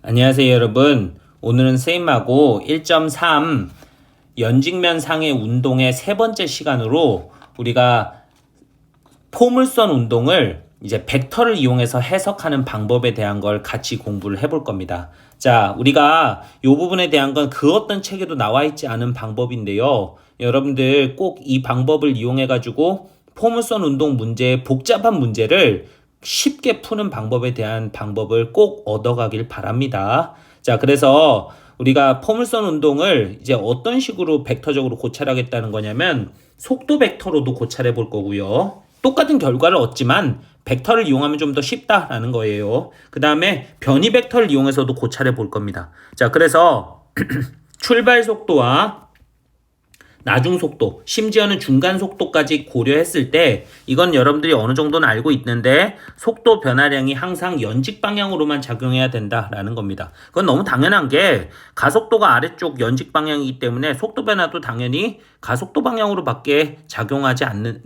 안녕하세요 여러분. 오늘은 쌤하고 1.3 연직면상의 운동의 세 번째 시간으로 우리가 포물선 운동을 이제 벡터를 이용해서 해석하는 방법에 대한 걸 같이 공부를 해볼 겁니다. 자, 우리가 이 부분에 대한 건 그 어떤 책에도 나와 있지 않은 방법인데요. 여러분들 꼭 이 방법을 이용해 가지고 포물선 운동 문제의 복잡한 문제를 쉽게 푸는 방법에 대한 방법을 꼭 얻어가길 바랍니다. 자, 그래서 우리가 포물선 운동을 이제 어떤 식으로 벡터적으로 고찰하겠다는 거냐면 속도 벡터로도 고찰해 볼 거고요. 똑같은 결과를 얻지만 벡터를 이용하면 좀 더 쉽다라는 거예요. 그 다음에 변이 벡터를 이용해서도 고찰해 볼 겁니다. 자, 그래서 출발 속도와 나중 속도, 심지어는 중간 속도까지 고려했을 때 이건 여러분들이 어느 정도는 알고 있는데 속도 변화량이 항상 연직 방향으로만 작용해야 된다라는 겁니다. 그건 너무 당연한 게 가속도가 아래쪽 연직 방향이기 때문에 속도 변화도 당연히 가속도 방향으로밖에 작용하지 않는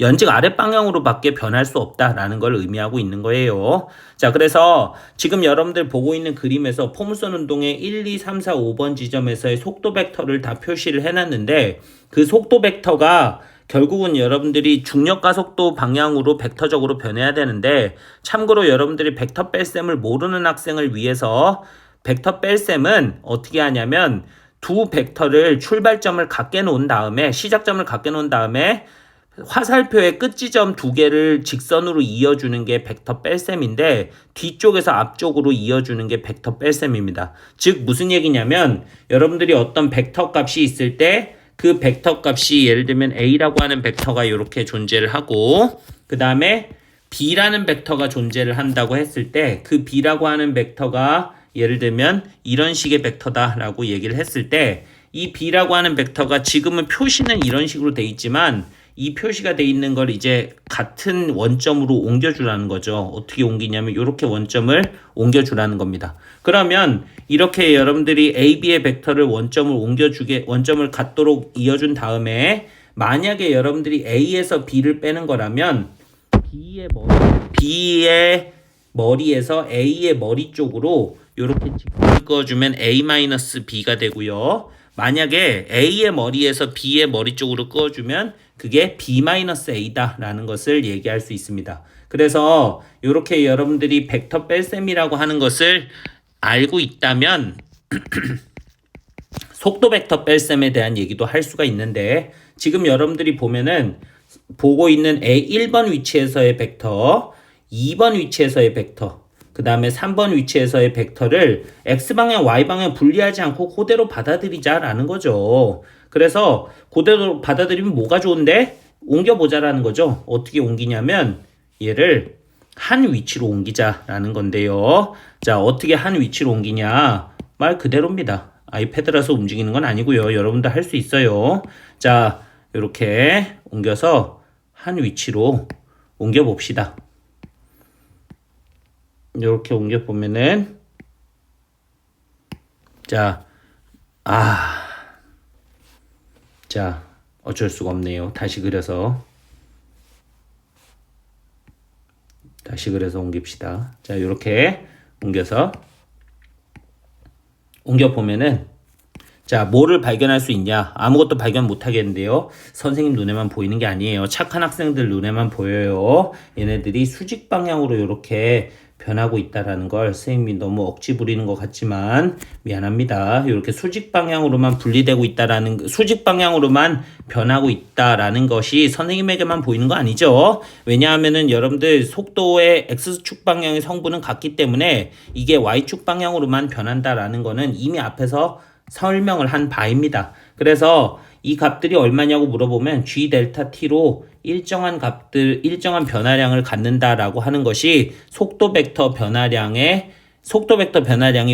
연직 아래 방향으로밖에 변할 수 없다라는 걸 의미하고 있는 거예요. 자, 그래서 지금 여러분들 보고 있는 그림에서 포물선 운동의 1, 2, 3, 4, 5번 지점에서의 속도 벡터를 다 표시를 해놨는데 그 속도 벡터가 결국은 여러분들이 중력 가속도 방향으로 벡터적으로 변해야 되는데 참고로 여러분들이 벡터 뺄셈을 모르는 학생을 위해서 벡터 뺄셈은 어떻게 하냐면 두 벡터를 출발점을 갖게 놓은 다음에 시작점을 갖게 놓은 다음에 화살표의 끝지점 두 개를 직선으로 이어주는 게 벡터 뺄셈인데 뒤쪽에서 앞쪽으로 이어주는 게 벡터 뺄셈입니다. 즉 무슨 얘기냐면 여러분들이 어떤 벡터 값이 있을 때 그 벡터 값이 예를 들면 A라고 하는 벡터가 이렇게 존재를 하고 그 다음에 B라는 벡터가 존재를 한다고 했을 때 그 B라고 하는 벡터가 예를 들면 이런 식의 벡터다라고 얘기를 했을 때 이 B라고 하는 벡터가 지금은 표시는 이런 식으로 돼 있지만 이 표시가 돼 있는 걸 이제 같은 원점으로 옮겨주라는 거죠. 어떻게 옮기냐면 이렇게 원점을 옮겨주라는 겁니다. 그러면 이렇게 여러분들이 A, B의 벡터를 원점을 갖도록 이어준 다음에 만약에 여러분들이 A에서 B를 빼는 거라면 B의 머리에서 A의 머리 쪽으로 이렇게 직선을 그어주면 A-B가 되고요. 만약에 A의 머리에서 B의 머리 쪽으로 그어주면 그게 B-A다라는 것을 얘기할 수 있습니다. 그래서 이렇게 여러분들이 벡터 뺄셈이라고 하는 것을 알고 있다면 속도 벡터 뺄셈에 대한 얘기도 할 수가 있는데 지금 여러분들이 보면은 보고 있는 A1번 위치에서의 벡터, 2번 위치에서의 벡터, 그 다음에 3번 위치에서의 벡터를 X방향, Y방향 분리하지 않고 그대로 받아들이자라는 거죠. 그래서 그대로 받아들이면 뭐가 좋은데? 옮겨보자라는 거죠. 어떻게 옮기냐면 얘를 한 위치로 옮기자라는 건데요. 자, 어떻게 한 위치로 옮기냐? 말 그대로입니다. 아이패드라서 움직이는 건 아니고요. 여러분도 할 수 있어요. 자, 이렇게 옮겨서 한 위치로 옮겨봅시다. 이렇게 옮겨보면은 자, 어쩔 수가 없네요. 다시 그려서 옮깁시다. 자, 이렇게 옮겨서 옮겨보면은 자, 뭐를 발견할 수 있냐? 아무것도 발견 못 하겠는데요. 선생님 눈에만 보이는 게 아니에요. 착한 학생들 눈에만 보여요. 얘네들이 수직 방향으로 이렇게 변하고 있다라는 걸 선생님이 너무 억지 부리는 것 같지만 미안합니다. 이렇게 수직 방향으로만 수직 방향으로만 변하고 있다라는 것이 선생님에게만 보이는 거 아니죠? 왜냐하면은 여러분들 속도의 X축 방향의 성분은 같기 때문에 이게 Y축 방향으로만 변한다라는 거는 이미 앞에서 설명을 한 바입니다. 그래서 이 값들이 얼마냐고 물어보면 G 델타 T로 일정한 변화량을 갖는다라고 하는 것이 속도 벡터 변화량이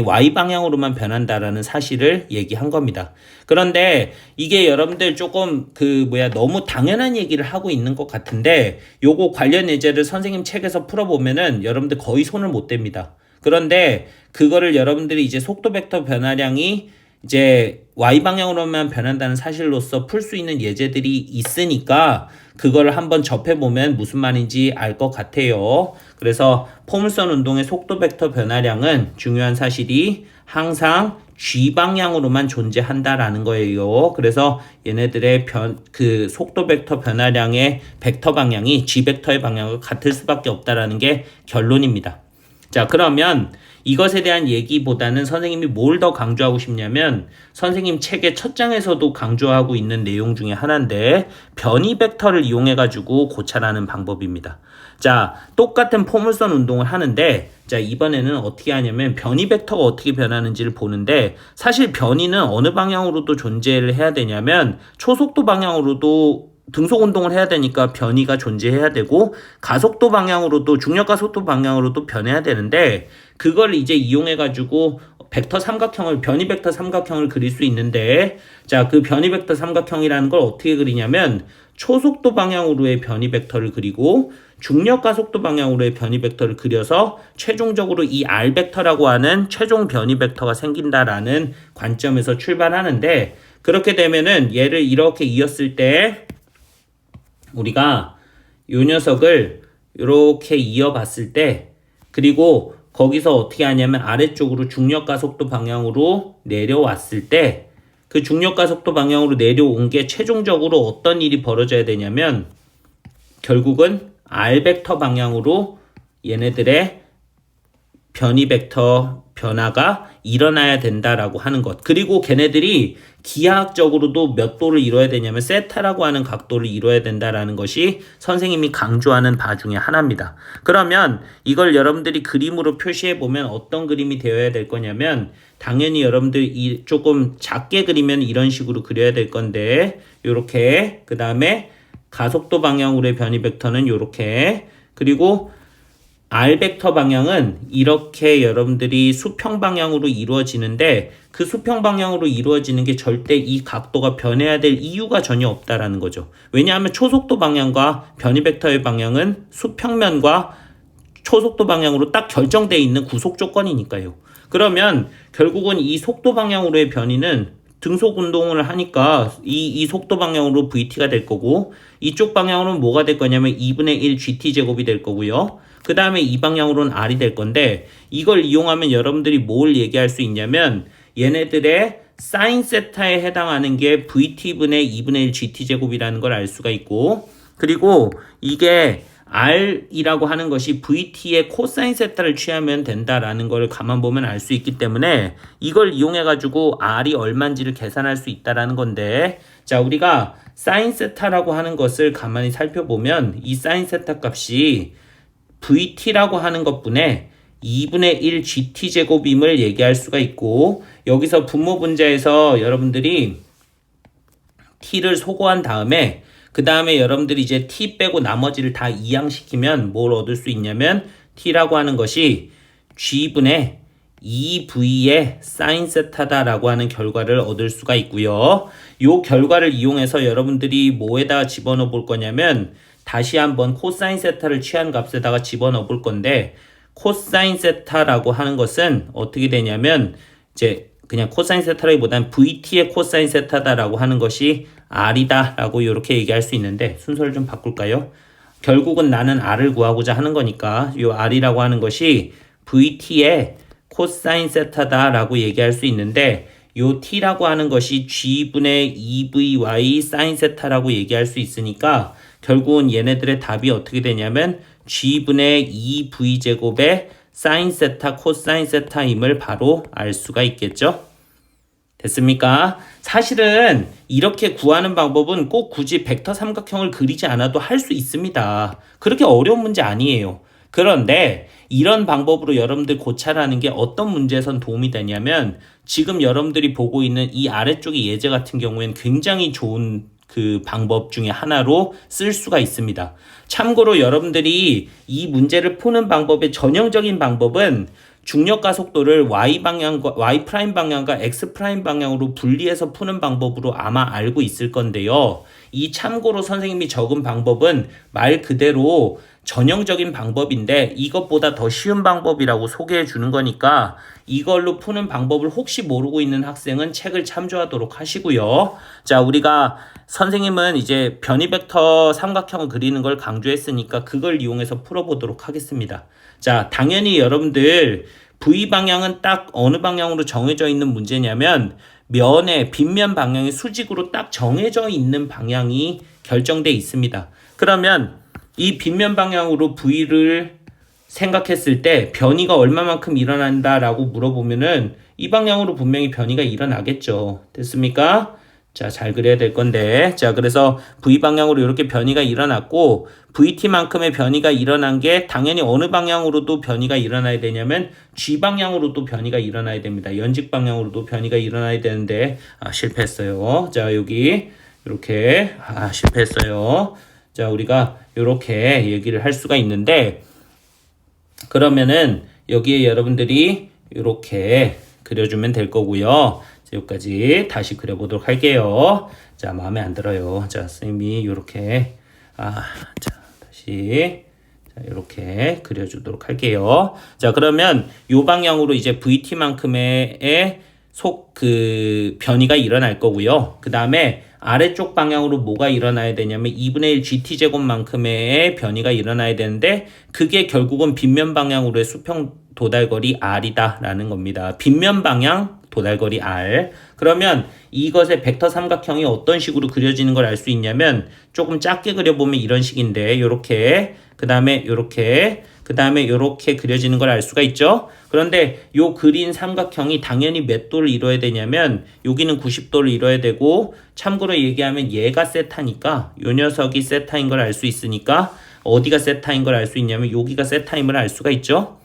Y 방향으로만 변한다라는 사실을 얘기한 겁니다. 그런데 이게 여러분들 조금 너무 당연한 얘기를 하고 있는 것 같은데 요거 관련 예제를 선생님 책에서 풀어보면은 여러분들 거의 손을 못 댑니다. 그런데 그거를 여러분들이 이제 속도 벡터 변화량이 이제 Y방향으로만 변한다는 사실로서 풀 수 있는 예제들이 있으니까 그걸 한번 접해보면 무슨 말인지 알 것 같아요. 그래서 포물선 운동의 속도 벡터 변화량은 중요한 사실이 항상 G방향으로만 존재한다라는 거예요. 그래서 얘네들의 속도 벡터 변화량의 벡터 방향이 G 벡터의 방향과 같을 수밖에 없다라는 게 결론입니다. 자, 그러면 이것에 대한 얘기보다는 선생님이 뭘 더 강조하고 싶냐면 선생님 책의 첫 장에서도 강조하고 있는 내용 중에 하나인데 변이 벡터를 이용해 가지고 고찰하는 방법입니다. 자, 똑같은 포물선 운동을 하는데 자, 이번에는 어떻게 하냐면 변이 벡터가 어떻게 변하는지를 보는데 사실 변이는 어느 방향으로도 존재를 해야 되냐면 초속도 방향으로도 등속 운동을 해야 되니까 변이가 존재해야 되고 가속도 방향으로도 중력 가속도 방향으로도 변해야 되는데 그걸 이제 이용해 가지고 변이 벡터 삼각형을 그릴 수 있는데 자, 그 변이 벡터 삼각형이라는 걸 어떻게 그리냐면 초속도 방향으로의 변이 벡터를 그리고 중력 가속도 방향으로의 변이 벡터를 그려서 최종적으로 이 R 벡터라고 하는 최종 변이 벡터가 생긴다라는 관점에서 출발하는데 그렇게 되면은 얘를 이렇게 이었을 때 우리가 요 녀석을 이렇게 이어봤을 때 그리고 거기서 어떻게 하냐면 아래쪽으로 중력 가속도 방향으로 내려왔을 때 그 중력 가속도 방향으로 내려온 게 최종적으로 어떤 일이 벌어져야 되냐면 결국은 R 벡터 방향으로 얘네들의 변이 벡터 변화가 일어나야 된다라고 하는 것. 그리고 걔네들이 기하학적으로도 몇 도를 이뤄야 되냐면 세타라고 하는 각도를 이뤄야 된다라는 것이 선생님이 강조하는 바 중에 하나입니다. 그러면 이걸 여러분들이 그림으로 표시해 보면 어떤 그림이 되어야 될 거냐면 당연히 여러분들 조금 작게 그리면 이런 식으로 그려야 될 건데 요렇게 그 다음에 가속도 방향으로의 변이 벡터는 요렇게 그리고 R 벡터 방향은 이렇게 여러분들이 수평 방향으로 이루어지는데 그 수평 방향으로 이루어지는 게 절대 이 각도가 변해야 될 이유가 전혀 없다라는 거죠. 왜냐하면 초속도 방향과 변이 벡터의 방향은 수평면과 초속도 방향으로 딱 결정되어 있는 구속 조건이니까요. 그러면 결국은 이 속도 방향으로의 변이는 등속 운동을 하니까 이 속도 방향으로 VT가 될 거고 이쪽 방향으로는 뭐가 될 거냐면 2분의 1 GT 제곱이 될 거고요. 그 다음에 이 방향으로는 R이 될 건데 이걸 이용하면 여러분들이 뭘 얘기할 수 있냐면 얘네들의 사인 세타에 해당하는 게 VT분의 2분의 1 GT 제곱이라는 걸 알 수가 있고 그리고 이게 R이라고 하는 것이 VT의 코사인 세타를 취하면 된다라는 걸 가만 보면 알 수 있기 때문에 이걸 이용해 가지고 R이 얼마인지를 계산할 수 있다라는 건데 자, 우리가 사인 세타라고 하는 것을 가만히 살펴보면 이 사인 세타 값이 VT라고 하는 것분의 2분의 1 GT 제곱임을 얘기할 수가 있고 여기서 분모 분자에서 여러분들이 T를 소거한 다음에 그 다음에 여러분들이 이제 T 빼고 나머지를 다 이항시키면 뭘 얻을 수 있냐면 T라고 하는 것이 G분의 2V의 사인 세타다라고 하는 결과를 얻을 수가 있고요. 이 결과를 이용해서 여러분들이 뭐에다 집어넣어 볼 거냐면 다시 한번 코사인 세타를 취한 값에다가 집어넣어 볼 건데 코사인 세타라고 하는 것은 어떻게 되냐면 이제 그냥 코사인 세타라기보다는 VT의 코사인 세타다라고 하는 것이 R이다 라고 이렇게 얘기할 수 있는데 순서를 좀 바꿀까요? 결국은 나는 R을 구하고자 하는 거니까 이 R이라고 하는 것이 VT의 코사인 세타다 라고 얘기할 수 있는데 요 T라고 하는 것이 G분의 2VY 사인 세타라고 얘기할 수 있으니까 결국은 얘네들의 답이 어떻게 되냐면 G분의 2V제곱의 사인 세타 코사인 세타임을 바로 알 수가 있겠죠? 됐습니까? 사실은 이렇게 구하는 방법은 꼭 굳이 벡터 삼각형을 그리지 않아도 할 수 있습니다. 그렇게 어려운 문제 아니에요. 그런데 이런 방법으로 여러분들 고찰하는 게 어떤 문제에선 도움이 되냐면 지금 여러분들이 보고 있는 이 아래쪽의 예제 같은 경우에는 굉장히 좋은 그 방법 중에 하나로 쓸 수가 있습니다. 참고로 여러분들이 이 문제를 푸는 방법의 전형적인 방법은 중력과 속도를 y 방향과 y 프라임 방향과 x 프라임 방향으로 분리해서 푸는 방법으로 아마 알고 있을 건데요. 이 참고로 선생님이 적은 방법은 말 그대로 전형적인 방법인데 이것보다 더 쉬운 방법이라고 소개해 주는 거니까 이걸로 푸는 방법을 혹시 모르고 있는 학생은 책을 참조하도록 하시고요. 자, 우리가 선생님은 이제 변이 벡터 삼각형을 그리는 걸 강조했으니까 그걸 이용해서 풀어보도록 하겠습니다. 자, 당연히 여러분들 V 방향은 딱 어느 방향으로 정해져 있는 문제냐면 면의 빗면 방향이 수직으로 딱 정해져 있는 방향이 결정돼 있습니다. 그러면 이 빗면 방향으로 V를 생각했을 때 변이가 얼마만큼 일어난다라고 물어보면은 이 방향으로 분명히 변이가 일어나겠죠. 됐습니까? 자, 잘 그려야 될 건데. 자, 그래서 V 방향으로 이렇게 변이가 일어났고 VT만큼의 변이가 일어난 게 당연히 어느 방향으로도 변이가 일어나야 되냐면 G 방향으로도 변이가 일어나야 됩니다. 연직 방향으로도 변이가 일어나야 되는데 실패했어요. 자, 여기 이렇게 실패했어요. 자, 우리가 이렇게 얘기를 할 수가 있는데 그러면은 여기에 여러분들이 이렇게 그려주면 될 거고요. 자, 여기까지 다시 그려보도록 할게요. 자, 마음에 안 들어요. 자, 선생님이 이렇게 자, 다시 자, 이렇게 그려주도록 할게요. 자, 그러면 요 방향으로 이제 VT만큼의 변이가 일어날 거고요. 그 다음에 아래쪽 방향으로 뭐가 일어나야 되냐면 2분의 1 GT제곱만큼의 변이가 일어나야 되는데 그게 결국은 빗면 방향으로의 수평 도달거리 R이다 라는 겁니다. 빗면 방향 도달거리 R. 그러면 이것의 벡터 삼각형이 어떤 식으로 그려지는 걸 알 수 있냐면 조금 작게 그려보면 이런 식인데 요렇게 그 다음에 요렇게 그 다음에 요렇게 그려지는 걸 알 수가 있죠. 그런데 요 그린 삼각형이 당연히 몇 도를 이뤄야 되냐면 여기는 90도를 이뤄야 되고 참고로 얘기하면 얘가 세타니까 요 녀석이 세타인 걸 알 수 있으니까 어디가 세타인 걸 알 수 있냐면 여기가 세타임을 알 수가 있죠.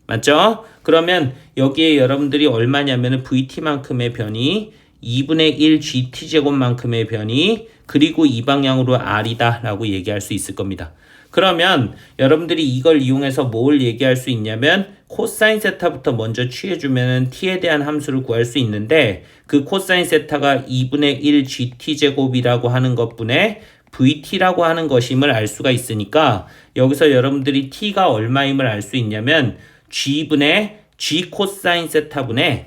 맞죠? 그러면 여기에 여러분들이 얼마냐면 VT만큼의 변이 2분의 1 GT제곱만큼의 변이 그리고 이 방향으로 R이다 라고 얘기할 수 있을 겁니다. 그러면 여러분들이 이걸 이용해서 뭘 얘기할 수 있냐면 코사인 세타부터 먼저 취해주면 t에 대한 함수를 구할 수 있는데 그 코사인 세타가 2분의 1 GT제곱이라고 하는 것분에 VT라고 하는 것임을 알 수가 있으니까 여기서 여러분들이 t가 얼마임을 알 수 있냐면 G분의 G 코사인 세타분의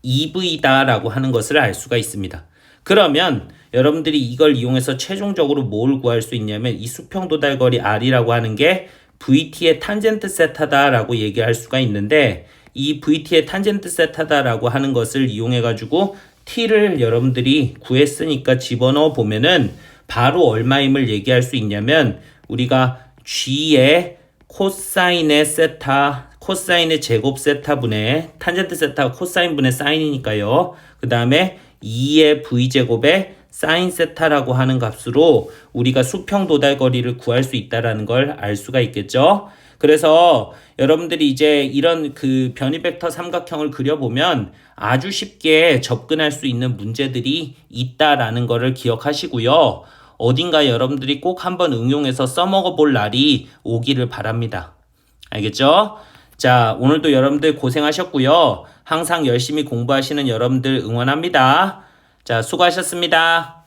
2V다 라고 하는 것을 알 수가 있습니다. 그러면 여러분들이 이걸 이용해서 최종적으로 뭘 구할 수 있냐면 이 수평 도달거리 R이라고 하는 게 VT의 탄젠트 세타다 라고 얘기할 수가 있는데 이 VT의 탄젠트 세타다 라고 하는 것을 이용해 가지고 T를 여러분들이 구했으니까 집어넣어 보면은 바로 얼마임을 얘기할 수 있냐면 우리가 G의 코사인의 세타, 코사인의 제곱 세타분의 탄젠트 세타가 코사인분의 사인이니까요. 그 다음에 2의 V제곱의 사인 세타라고 하는 값으로 우리가 수평 도달거리를 구할 수 있다는 걸 알 수가 있겠죠. 그래서 여러분들이 이제 이런 그 변이 벡터 삼각형을 그려보면 아주 쉽게 접근할 수 있는 문제들이 있다라는 거를 기억하시고요. 어딘가 여러분들이 꼭 한번 응용해서 써먹어 볼 날이 오기를 바랍니다. 알겠죠? 자, 오늘도 여러분들 고생하셨고요. 항상 열심히 공부하시는 여러분들 응원합니다. 자, 수고하셨습니다.